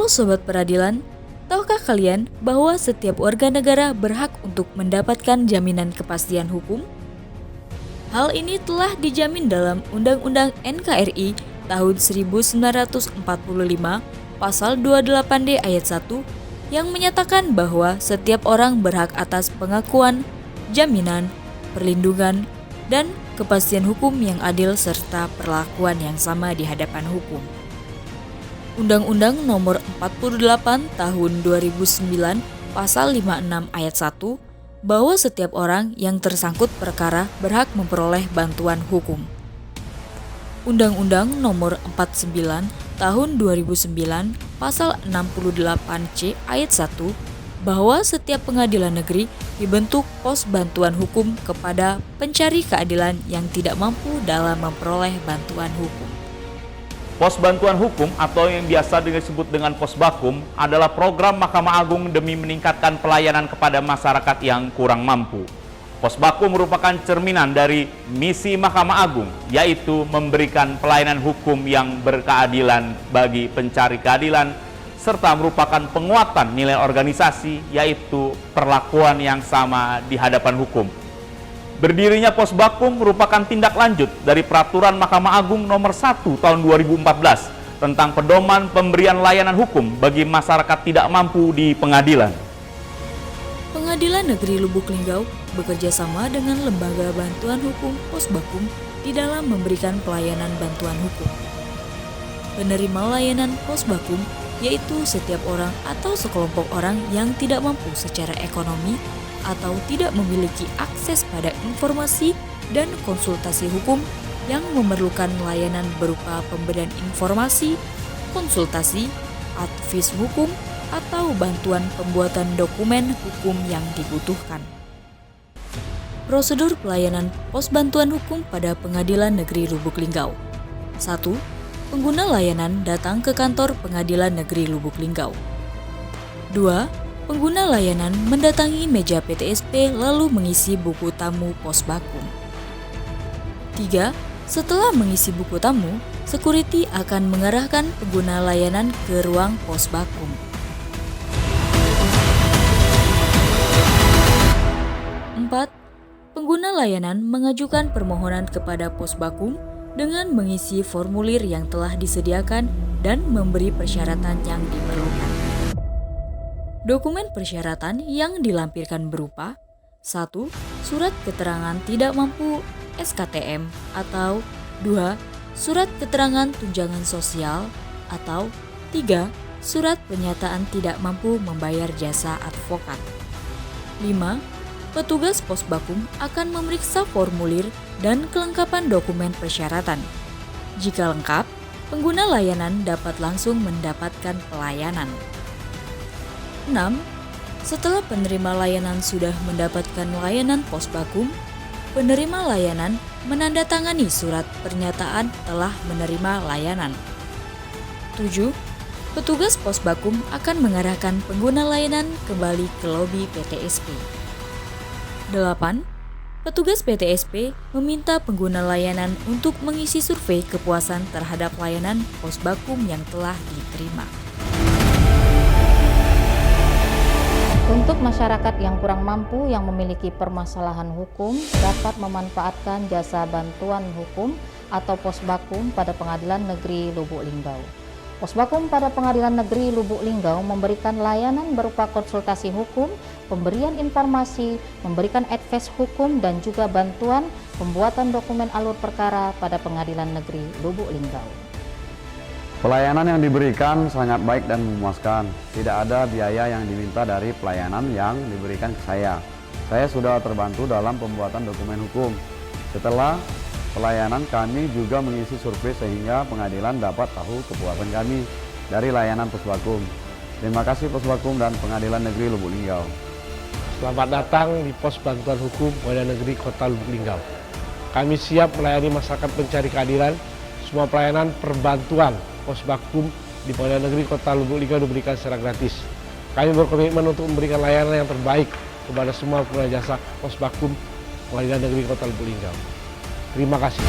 Halo Sobat Peradilan, tahukah kalian bahwa setiap warga negara berhak untuk mendapatkan jaminan kepastian hukum? Hal ini telah dijamin dalam Undang-Undang NKRI tahun 1945 Pasal 28D ayat 1 yang menyatakan bahwa setiap orang berhak atas pengakuan, jaminan, perlindungan, dan kepastian hukum yang adil serta perlakuan yang sama di hadapan hukum. Undang-Undang Nomor 48 Tahun 2009 Pasal 56 Ayat 1 bahwa setiap orang yang tersangkut perkara berhak memperoleh bantuan hukum. Undang-Undang Nomor 49 Tahun 2009 Pasal 68C Ayat 1 bahwa setiap pengadilan negeri dibentuk pos bantuan hukum kepada pencari keadilan yang tidak mampu dalam memperoleh bantuan hukum. Pos bantuan hukum atau yang biasa disebut dengan Posbakum adalah program Mahkamah Agung demi meningkatkan pelayanan kepada masyarakat yang kurang mampu. Posbakum merupakan cerminan dari misi Mahkamah Agung, yaitu memberikan pelayanan hukum yang berkeadilan bagi pencari keadilan, serta merupakan penguatan nilai organisasi, yaitu perlakuan yang sama di hadapan hukum. Berdirinya Posbakum merupakan tindak lanjut dari Peraturan Mahkamah Agung Nomor 1 Tahun 2014 tentang pedoman pemberian layanan hukum bagi masyarakat tidak mampu di pengadilan. Pengadilan Negeri Lubuk Linggau bekerja sama dengan Lembaga Bantuan Hukum Posbakum di dalam memberikan pelayanan bantuan hukum. Penerima layanan Posbakum yaitu setiap orang atau sekelompok orang yang tidak mampu secara ekonomi atau tidak memiliki akses pada informasi dan konsultasi hukum yang memerlukan layanan berupa pemberian informasi, konsultasi, advis hukum, atau bantuan pembuatan dokumen hukum yang dibutuhkan. Prosedur pelayanan pos bantuan hukum pada Pengadilan Negeri Lubuk Linggau. 1. Pengguna layanan datang ke kantor Pengadilan Negeri Lubuk Linggau. 2. Pengguna layanan mendatangi meja PTSP lalu mengisi buku tamu Posbakum. 3. Setelah mengisi buku tamu, security akan mengarahkan pengguna layanan ke ruang Posbakum. 4. Pengguna layanan mengajukan permohonan kepada Posbakum dengan mengisi formulir yang telah disediakan dan memberi persyaratan yang diperlukan. Dokumen persyaratan yang dilampirkan berupa 1. Surat keterangan tidak mampu SKTM atau 2. Surat keterangan tunjangan sosial atau 3. Surat pernyataan tidak mampu membayar jasa advokat. 5. Petugas Posbakum akan memeriksa formulir dan kelengkapan dokumen persyaratan. Jika lengkap, pengguna layanan dapat langsung mendapatkan pelayanan. 6. Setelah penerima layanan sudah mendapatkan layanan Posbakum, penerima layanan menandatangani surat pernyataan telah menerima layanan. 7. Petugas Posbakum akan mengarahkan pengguna layanan kembali ke lobi PTSP. 8. Petugas PTSP meminta pengguna layanan untuk mengisi survei kepuasan terhadap layanan Posbakum yang telah diterima. Untuk masyarakat yang kurang mampu yang memiliki permasalahan hukum dapat memanfaatkan jasa bantuan hukum atau Posbakum pada Pengadilan Negeri Lubuk Linggau. Posbakum pada Pengadilan Negeri Lubuk Linggau memberikan layanan berupa konsultasi hukum, pemberian informasi, memberikan advice hukum, dan juga bantuan pembuatan dokumen alur perkara pada Pengadilan Negeri Lubuk Linggau. Pelayanan yang diberikan sangat baik dan memuaskan. Tidak ada biaya yang diminta dari pelayanan yang diberikan ke saya. Saya sudah terbantu dalam pembuatan dokumen hukum. Setelah pelayanan, kami juga mengisi survei sehingga pengadilan dapat tahu kepuasan kami dari layanan Posbakum. Terima kasih Posbakum dan Pengadilan Negeri Lubuk Linggau. Selamat datang di Pos Bantuan Hukum Pengadilan Negeri Kota Lubuk Linggau. Kami siap melayani masyarakat pencari keadilan. Semua pelayanan perbantuan Posbakum di Pengadilan Negeri Kota Lubuk Linggau diberikan secara gratis. Kami berkomitmen untuk memberikan layanan yang terbaik kepada semua pengguna jasa Posbakum Pengadilan Negeri Kota Lubuk Linggau. Terima kasih.